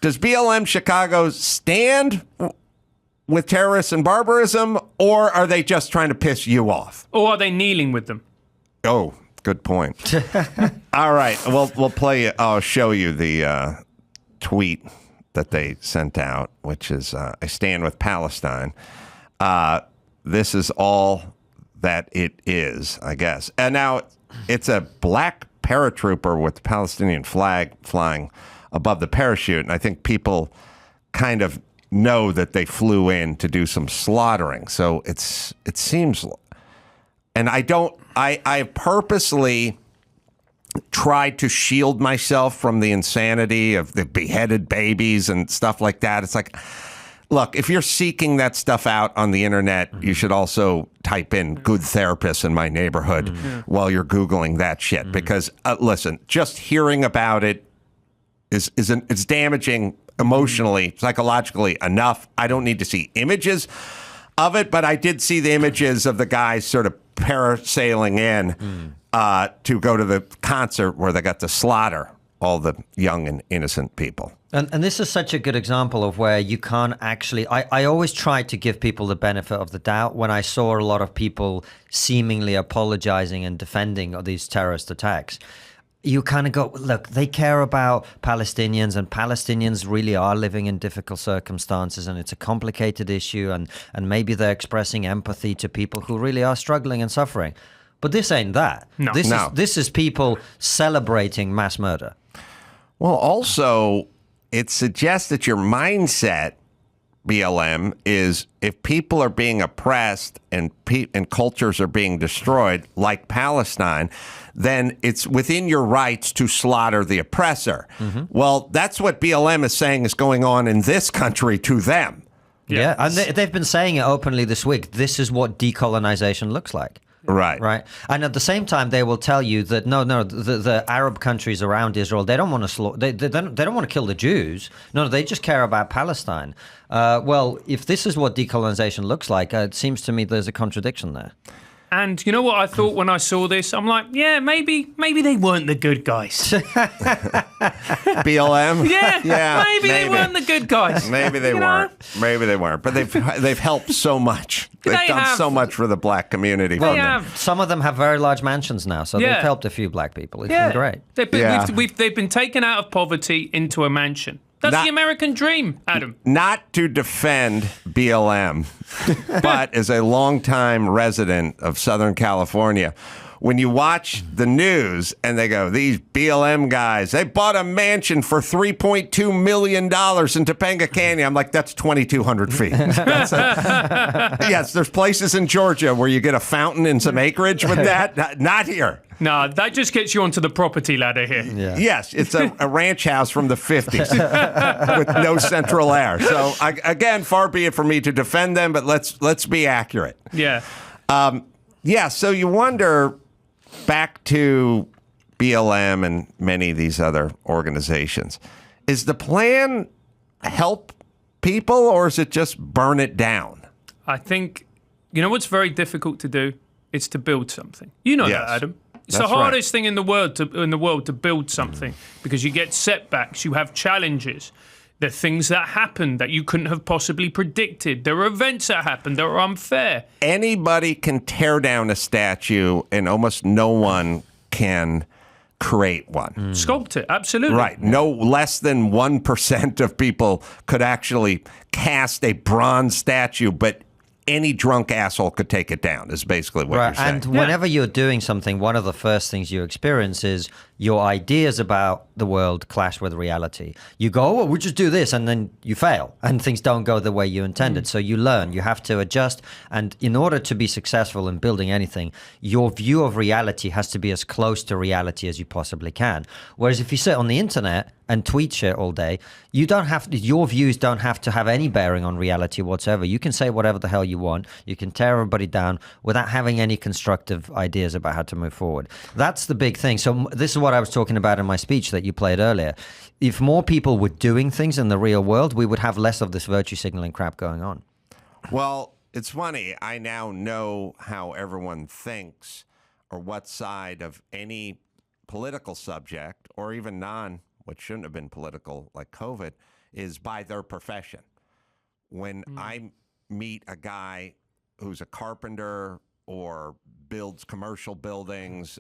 Does BLM Chicago stand with terrorists and barbarism, or are they just trying to piss you off? Or are they kneeling with them? Oh, good point. All right, we'll play it. I'll show you the tweet that they sent out, which is, I stand with Palestine. This is all that it is, I guess. And now it's a black paratrooper with the Palestinian flag flying above the parachute. And I think people kind of know that they flew in to do some slaughtering. So it seems, and I purposely tried to shield myself from the insanity of the beheaded babies and stuff like that. It's like, look, if you're seeking that stuff out on the internet, you should also type in good therapists in my neighborhood while you're Googling that shit. Because, listen, just hearing about it it's damaging emotionally, psychologically enough. I don't need to see images of it, but I did see the images of the guys sort of parasailing in to go to the concert where they got to slaughter all the young and innocent people. And this is such a good example of where you can't actually... I always try to give people the benefit of the doubt when I saw a lot of people seemingly apologizing and defending these terrorist attacks. You kind of go, look, they care about Palestinians, and Palestinians really are living in difficult circumstances, and it's a complicated issue, and maybe they're expressing empathy to people who really are struggling and suffering. But this ain't that. No. This is people celebrating mass murder. Well, also, it suggests that your mindset, BLM, is if people are being oppressed and cultures are being destroyed, like Palestine, then it's within your rights to slaughter the oppressor. Well, that's what BLM is saying is going on in this country to them. Yeah, and they've been saying it openly this week. This is what decolonization looks like. Right. And at the same time, they will tell you that the Arab countries around Israel, they don't want to they don't want to kill the Jews. No, they just care about Palestine. Well, if this is what decolonization looks like, it seems to me there's a contradiction there. And you know what I thought when I saw this? I'm like, yeah, maybe they weren't the good guys. BLM? Yeah, maybe they weren't the good guys. Maybe they weren't. Maybe they weren't. But they've helped so much. They've done so much for the black community. Well, some of them have very large mansions now, so they've helped a few black people. It's been great. They've been taken out of poverty into a mansion. That's the American dream, Adam. Not to defend BLM, but as a longtime resident of Southern California, when you watch the news and they go, these BLM guys, they bought a mansion for $3.2 million in Topanga Canyon. I'm like, that's 2,200 feet. Yes, there's places in Georgia where you get a fountain and some acreage with that. Not here. No, that just gets you onto the property ladder here. Yeah. Yes, it's a ranch house from the 50s with no central air. So, again, far be it for me to defend them, but let's be accurate. Yeah. So you wonder, back to BLM and many of these other organizations, is the plan help people or is it just burn it down? I think, you know what's very difficult to do? It's to build something. You know that, Adam. It's the hardest thing in the world to build something because you get setbacks, you have challenges. There are things that happen that you couldn't have possibly predicted. There are events that happen that are unfair. Anybody can tear down a statue and almost no one can create one. Sculpt it, absolutely. Right. No less than 1% of people could actually cast a bronze statue, but any drunk asshole could take it down, is basically what you're saying. And whenever you're doing something, one of the first things you experience is your ideas about the world clash with reality. You go, oh, we'll just do this, and then you fail, and things don't go the way you intended. So you learn, you have to adjust, and in order to be successful in building anything, your view of reality has to be as close to reality as you possibly can. Whereas if you sit on the internet and tweet shit all day, your views don't have to have any bearing on reality whatsoever. You can say whatever the hell you want. You can tear everybody down without having any constructive ideas about how to move forward. That's the big thing. So this is what I was talking about in my speech that you played earlier. If more people were doing things in the real world, we would have less of this virtue signaling crap going on. Well, it's funny. I now know how everyone thinks or what side of any political subject or even which shouldn't have been political, like COVID, is by their profession. When I meet a guy who's a carpenter or builds commercial buildings